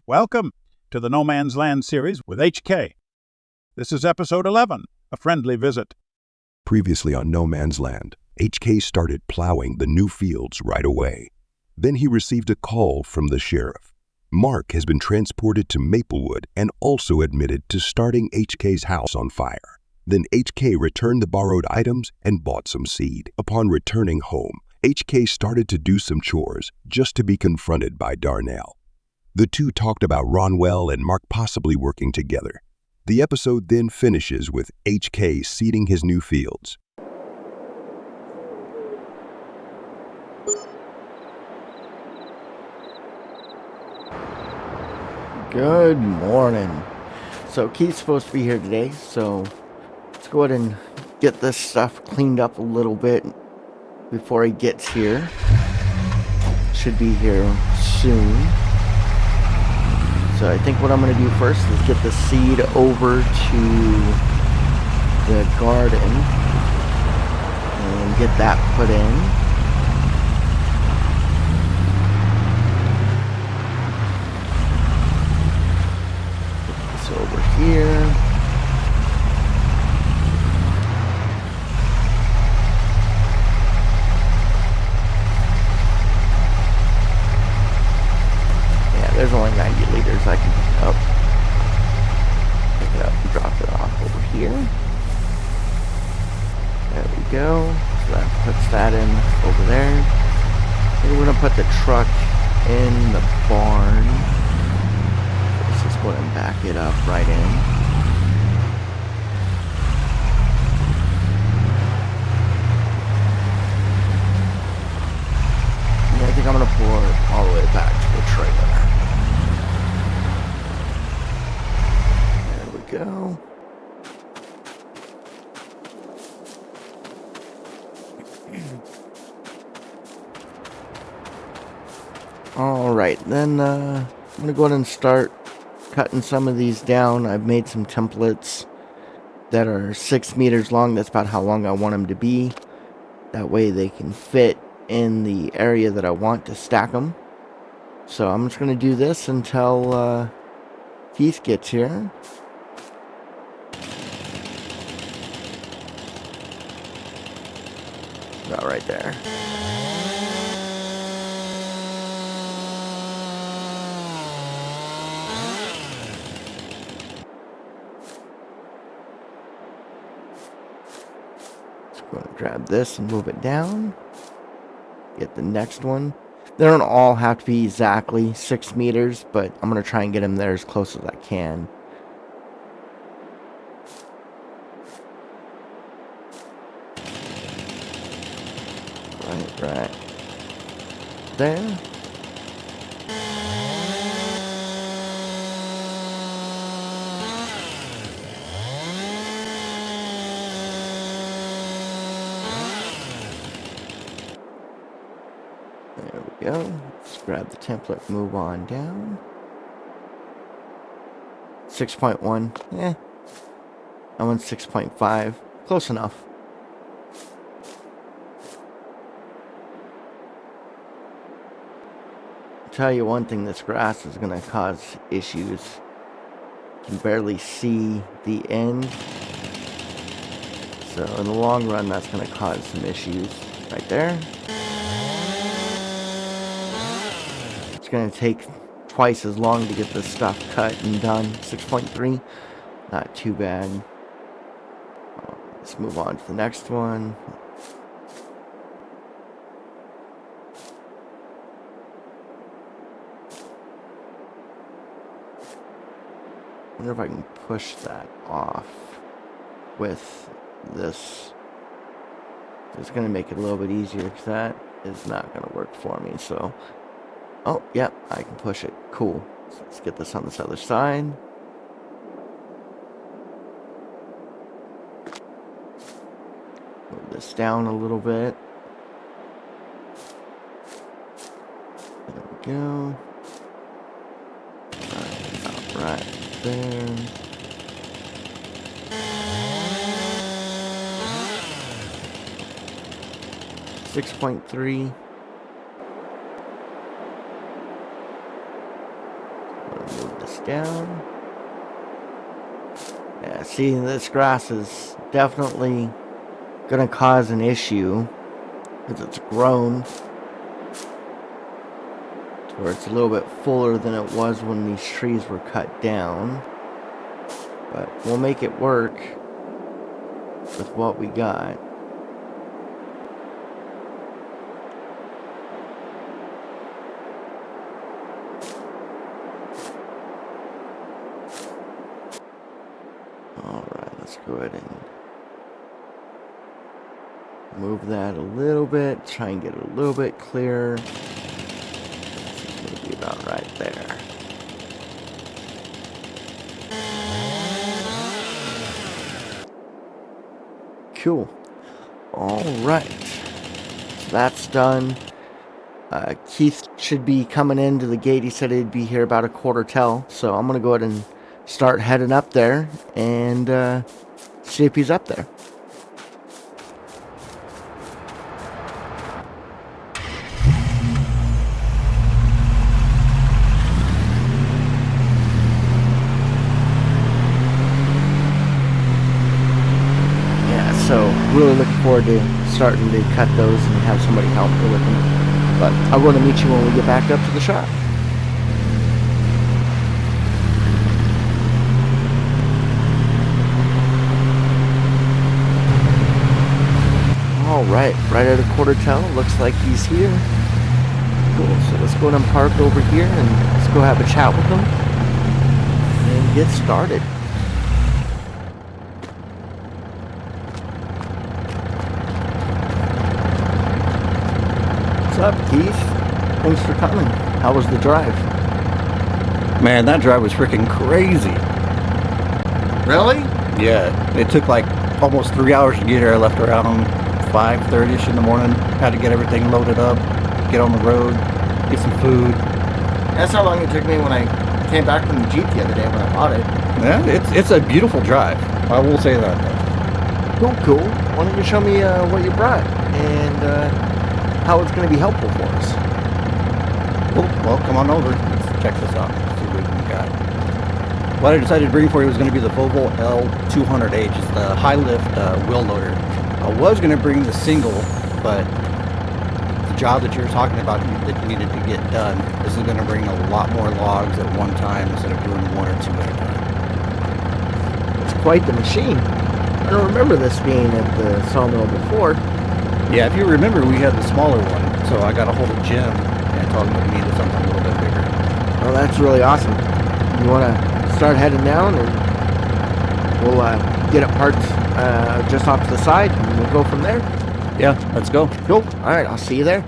Welcome to the No Man's Land series with HK. This is episode 11, a friendly visit. Previously on No Man's Land, HK started plowing the new fields right away. Then he received a call from the sheriff. Mark has been transported to Maplewood and also admitted to starting HK's house on fire. Then HK returned the borrowed items and bought some seed. Upon returning home, HK started to do some chores just to be confronted by Darnell. The two talked about Ronwell and Mark possibly working together. The episode then finishes with HK seeding his new fields. Good morning. So Keith's supposed to be here today, so let's go ahead and get this stuff cleaned up a little bit before he gets here. Should be here soon. So I think what I'm going to do first is get the seed over to the garden and get that put in. Put this over here. There's only 90 liters I can pick up. Pick it up and drop it off over here. There we go. So that puts that in over there. And we're going to put the truck in the barn. Let's just go ahead and back it up right in. And I think I'm going to pour it all the way back to the trailer. Go. All right, then I'm gonna go ahead and start cutting some of these down. I've made some templates that are 6 meters long. That's about how long I want them to be. That way they can fit in the area that I want to stack them. So I'm just gonna do this until Keith gets here. About right there. Just going to grab this and move it down. Get the next one. They don't all have to be exactly 6 meters, but I'm going to try and get them there as close as I can. Right there. There we go. Let's grab the template, move on down. 6.1. That one's 6.5. Close enough. Tell you one thing, this grass is going to cause issues. You can barely see the end, so in the long run that's going to cause some issues. Right there. It's going to take twice as long to get this stuff cut and done. 6.3, not too bad. Let's move on to the next one. I wonder if I can push that off with this. It's going to make it a little bit easier because that is not going to work for me. So, oh, yeah, I can push it. Cool. So let's get this on this other side. Move this down a little bit. There we go. All right. There. $6.3. Move this down. Yeah, see, this grass is definitely gonna cause an issue because it's grown to where it's a little bit fuller than it was when these trees were cut down. But we'll make it work with what we got. Alright, let's go ahead and move that a little bit, try and get it a little bit clearer. Maybe about right there. Cool. Alright, so that's done. Keith should be coming into the gate. He said he'd be here about 1:15, so I'm gonna go ahead and start heading up there and see if he's up there. Yeah, so really looking forward to starting to cut those and have somebody help me with them. But I'm going to meet you when we get back up to the shop. Alright, right at 1:15, looks like he's here. Cool, so let's go ahead and park over here and let's go have a chat with him and get started. What's up, Keith? Thanks for coming. How was the drive? Man, that drive was freaking crazy. Really? Yeah, it took like almost 3 hours to get here. I left around 5:30ish in the morning. Had to get everything loaded up, get on the road, get some food. That's how long it took me when I came back from the Jeep the other day when I bought it. Yeah, it's a beautiful drive. I will say that. Cool. Why don't you show me what you brought and how it's going to be helpful for us? Cool. Well, come on over. Let's check this out. See what we got. What I decided to bring for you was going to be the Volvo L200H. It's the high lift wheel loader. I was going to bring the single, but the job that you were talking about that you needed to get done, this is going to bring a lot more logs at one time instead of doing one or two at a time. It's quite the machine. I don't remember this being at the sawmill before. Yeah, if you remember, we had the smaller one, so I got a hold of Jim and told him that we needed something a little bit bigger. Well, that's really awesome. You want to start heading down and we'll get it parked just off to the side and we'll go from there? Yeah, let's go. Cool. All right, I'll see you there.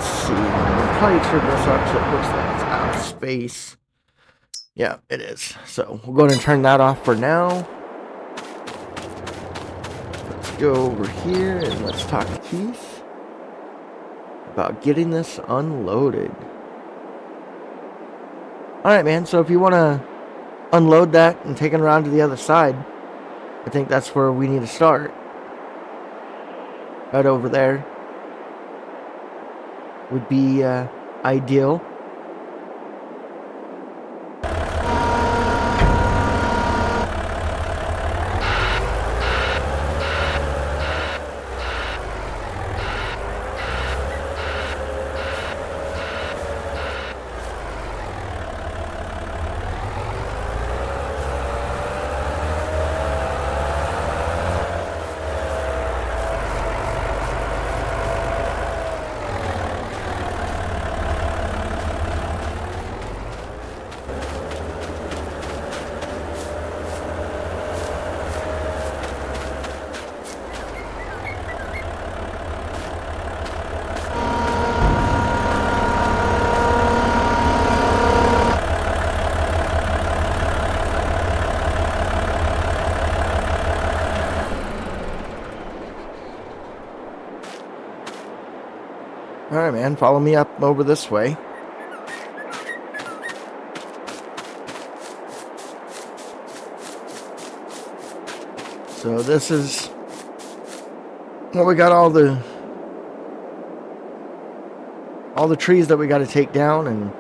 see. We'll probably turn this off because it looks like it's out of space. Yeah, it is. So we'll go ahead and turn that off for now. Let's go over here and let's talk to Keith about getting this unloaded. Alright, man, so if you want to unload that and take it around to the other side, I think that's where we need to start. Right over there would be ideal. Alright, man, follow me up over this way. So this is, well, we got all the trees that we got to take down and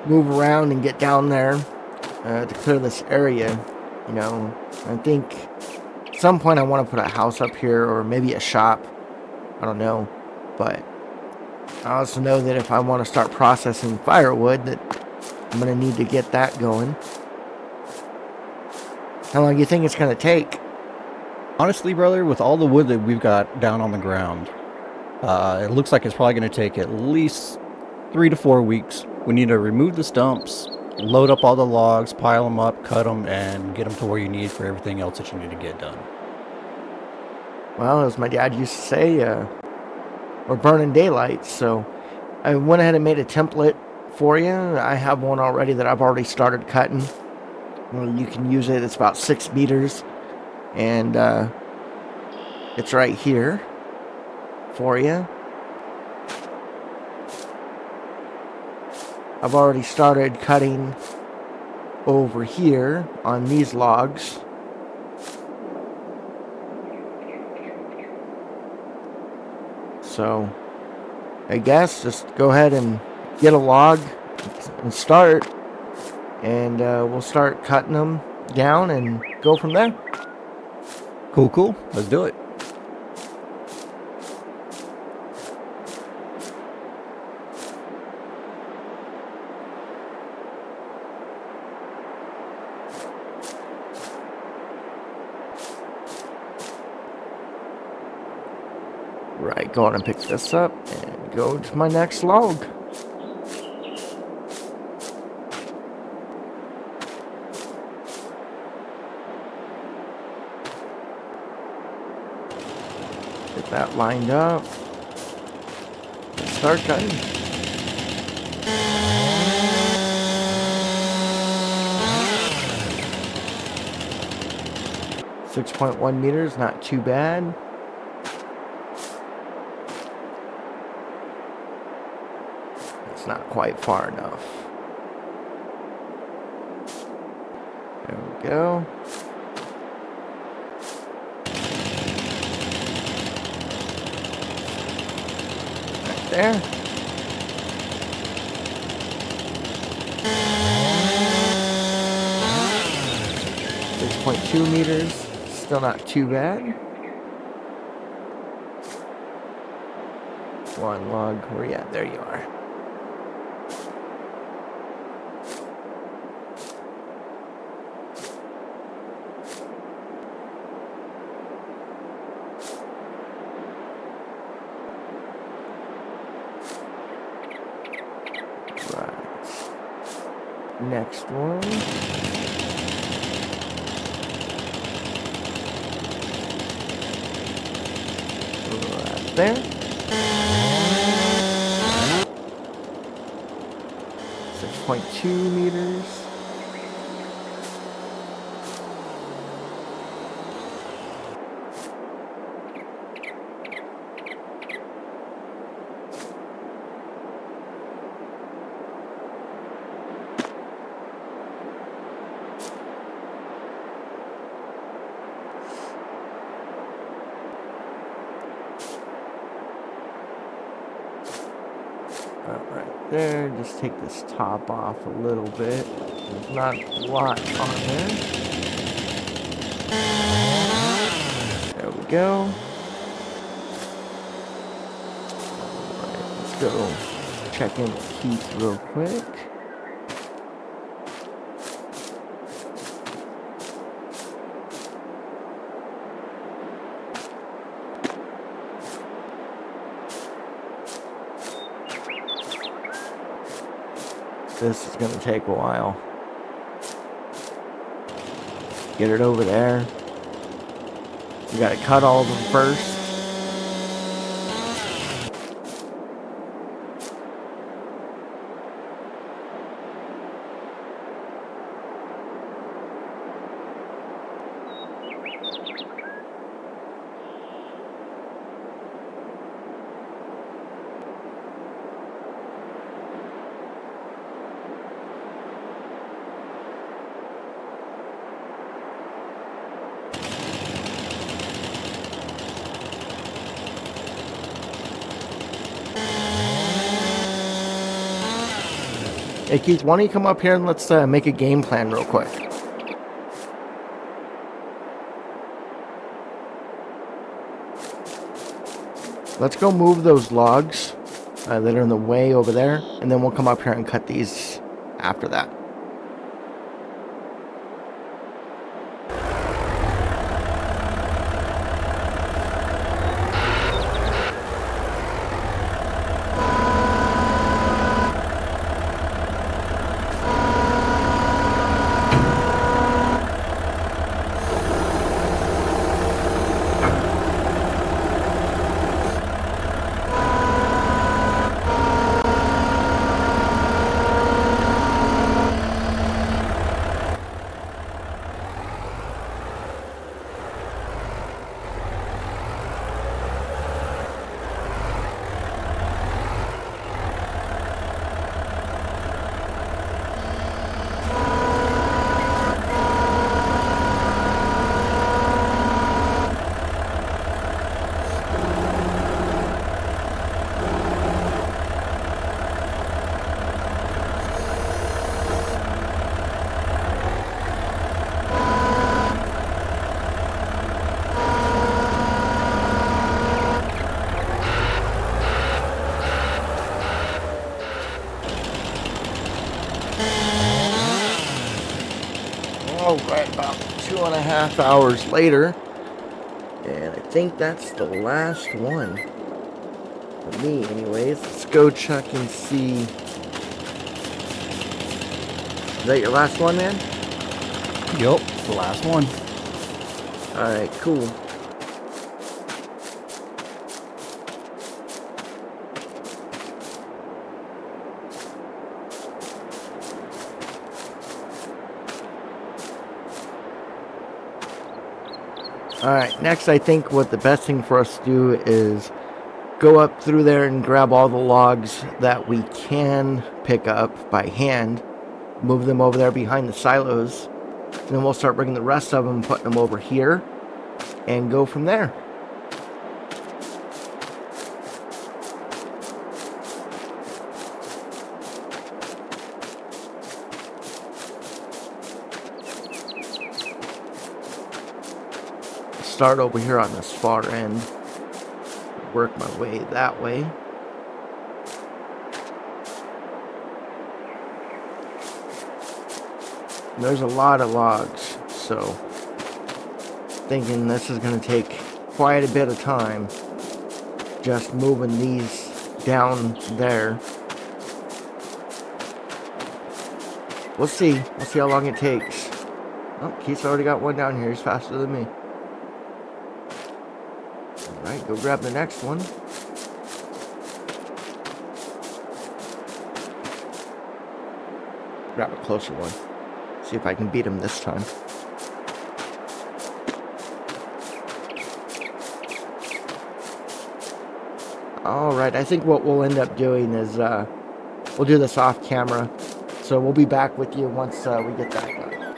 move around and get down there to clear this area. You know, I think at some point I want to put a house up here or maybe a shop. I don't know. But I also know that if I want to start processing firewood, that I'm going to need to get that going. How long do you think it's going to take? Honestly, brother, with all the wood that we've got down on the ground, it looks like it's probably going to take at least 3 to 4 weeks. We need to remove the stumps, load up all the logs, pile them up, cut them, and get them to where you need for everything else that you need to get done. Well, as my dad used to say, we're burning daylight, so I went ahead and made a template for you. I have one already that I've already started cutting. Well, you can use it. It's about 6 meters, and it's right here for you. I've already started cutting over here on these logs. So, I guess just go ahead and get a log and start, and we'll start cutting them down and go from there. Cool. Let's do it. Right, go on and pick this up and go to my next log. Get that lined up. Let's start cutting. .1 meters, not too bad. It's not quite far enough. There we go. Right there. .2 meters, still not too bad. One log, where you at? There you are. Right. Next one. There. 0.2 meters. Right there, just take this top off a little bit. There's not a lot on there. There we go. Alright, let's go check in with Keith real quick. This is going to take a while. Get it over there. You got to cut all of them first. Hey Keith, why don't you come up here and let's make a game plan real quick. Let's go move those logs that are in the way over there, and then we'll come up here and cut these after that. Right about 2.5 hours later, and I think that's the last one for me anyways. Let's go check and see. Is that your last one, man? Yup, the last one. Alright, cool. Alright, next I think what the best thing for us to do is go up through there and grab all the logs that we can pick up by hand, move them over there behind the silos, and then we'll start bringing the rest of them, putting them over here, and go from there. Start over here on this far end, work my way that way. There's a lot of logs, so thinking this is going to take quite a bit of time just moving these down there. We'll see how long it takes. Oh, Keith's already got one down here. He's faster than me. Alright, go grab the next one. grab a closer one. See if I can beat him this time. Alright, I think what we'll end up doing is we'll do this off camera. So we'll be back with you once we get that done.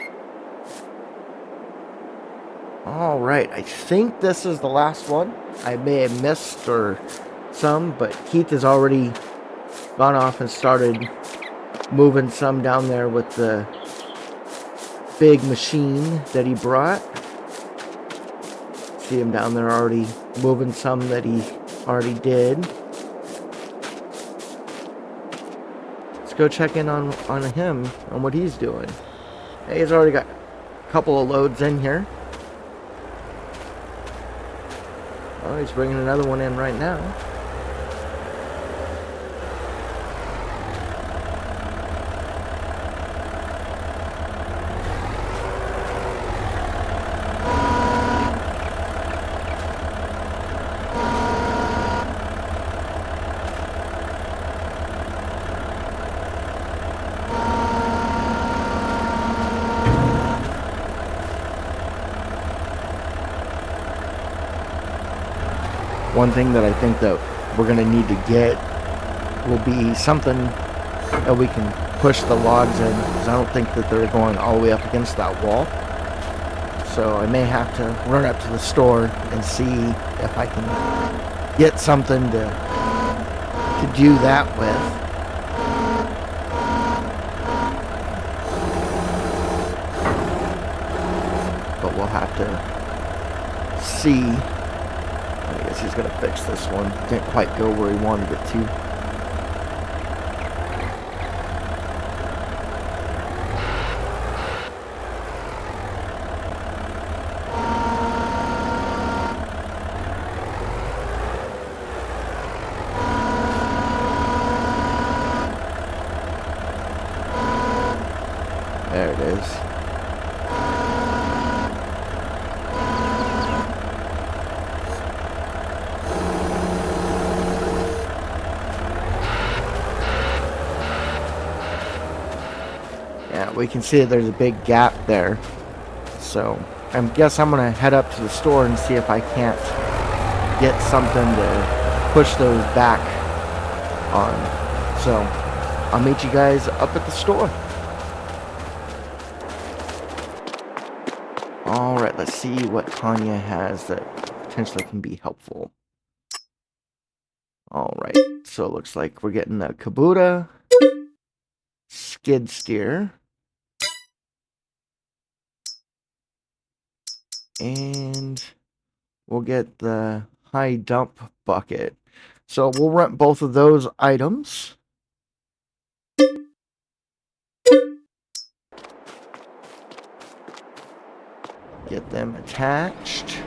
Alright, I think this is the last one. I may have missed or some, but Keith has already gone off and started moving some down there with the big machine that he brought. See him down there already moving some that he already did. Let's go check in on him, on what he's doing. Hey, he's already got a couple of loads in here. Oh, he's bringing another one in right now. One thing that I think that we're going to need to get will be something that we can push the logs in, because I don't think that they're going all the way up against that wall. So I may have to run up to the store and see if I can get something to do that with. But we'll have to see. I guess he's gonna fix this one. Didn't quite go where he wanted it to. There it is. We can see that there's a big gap there, so I guess I'm gonna head up to the store and see if I can't get something to push those back on. So I'll meet you guys up at the store. Alright, let's see what Tanya has that potentially can be helpful. Alright, so it looks like we're getting the Kubota skid steer. And we'll get the high dump bucket. So we'll rent both of those items. Get them attached.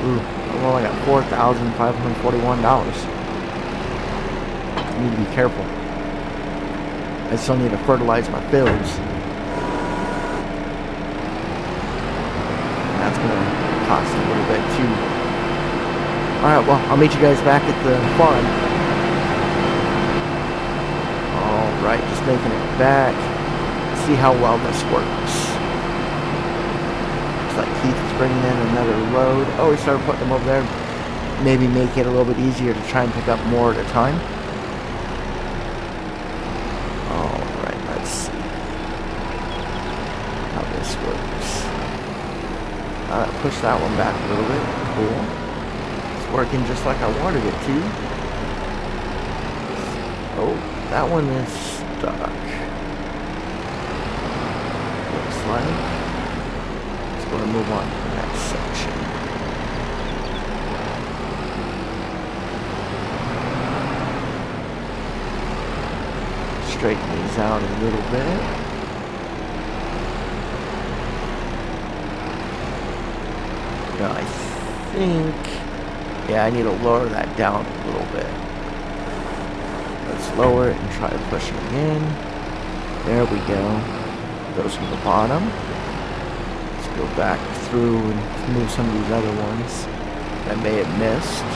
Ooh, I've only got $4,541. Need to be careful. I still need to fertilize my fields. And that's going to cost a little bit too. Alright, well, I'll meet you guys back at the farm. Alright, just making it back. See how well this works. Looks like Keith is bringing in another load. Oh, he started putting them over there. Maybe make it a little bit easier to try and pick up more at a time. Push that one back a little bit. Cool. It's working just like I wanted it to. Oh, that one is stuck. Looks like. Let's go and move on to the next section. Straighten these out a little bit. Now I think, yeah, I need to lower that down a little bit. Let's lower it and try to push it again. There we go. Goes from the bottom. Let's go back through and move some of these other ones that I may have missed.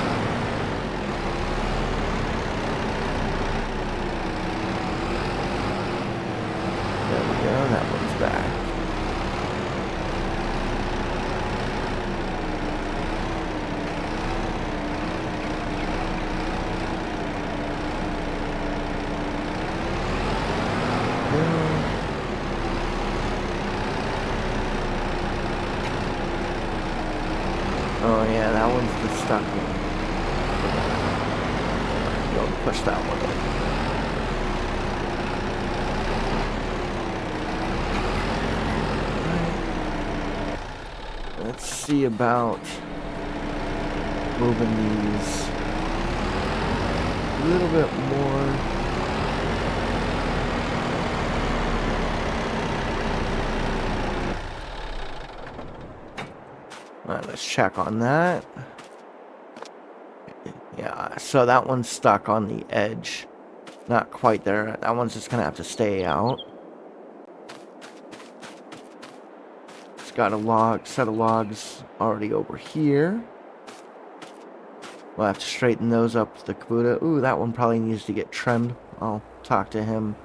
stuck in. Don't push that one in. Let's see about moving these a little bit more. Alright, let's check on that. Yeah, so that one's stuck on the edge. Not quite there. That one's just gonna have to stay out. It's got a set of logs already over here. We'll have to straighten those up with the Kacpeo. Ooh, that one probably needs to get trimmed. I'll talk to him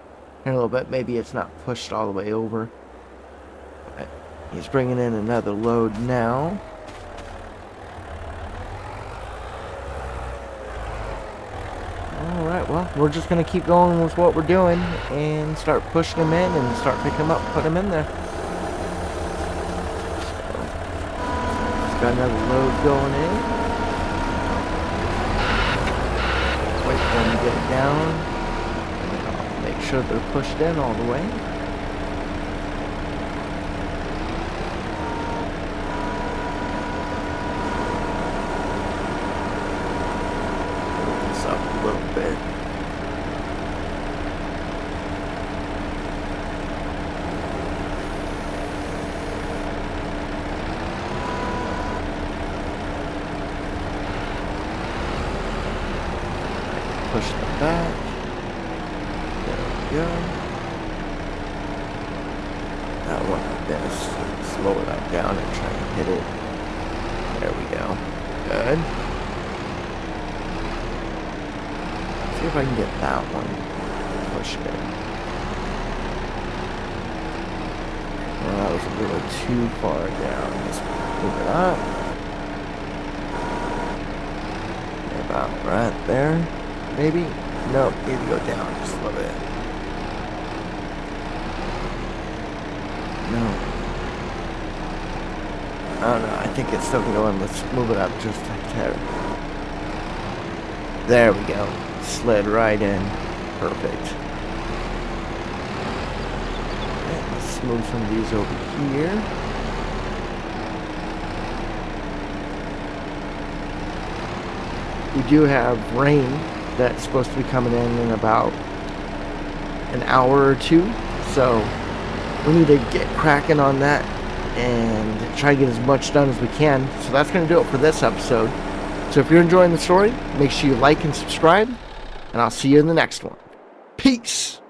in a little bit. Maybe it's not pushed all the way over. But he's bringing in another load now. Alright, well, we're just going to keep going with what we're doing and start pushing them in and start picking them up, put them in there. So, he's got another load going in. Wait for them to get it down. I'll make sure they're pushed in all the way. Move this up a little bit. Push them back. There we go. That one like this. Slow that down and try to hit it. There we go. Good. See if I can get that one pushed in. Well, that was a little too far down. Let's move it up. About right there. Maybe? Nope, need to go down just a little bit. No. Oh no, I think it's still going. Let's move it up just a tad. There we go. Slid right in. Perfect. Okay, let's move some of these over here. We do have rain that's supposed to be coming in about an hour or two, so we need to get cracking on that and try to get as much done as we can. So that's going to do it for this episode. So if you're enjoying the story, make sure you like and subscribe, and I'll see you in the next one. Peace!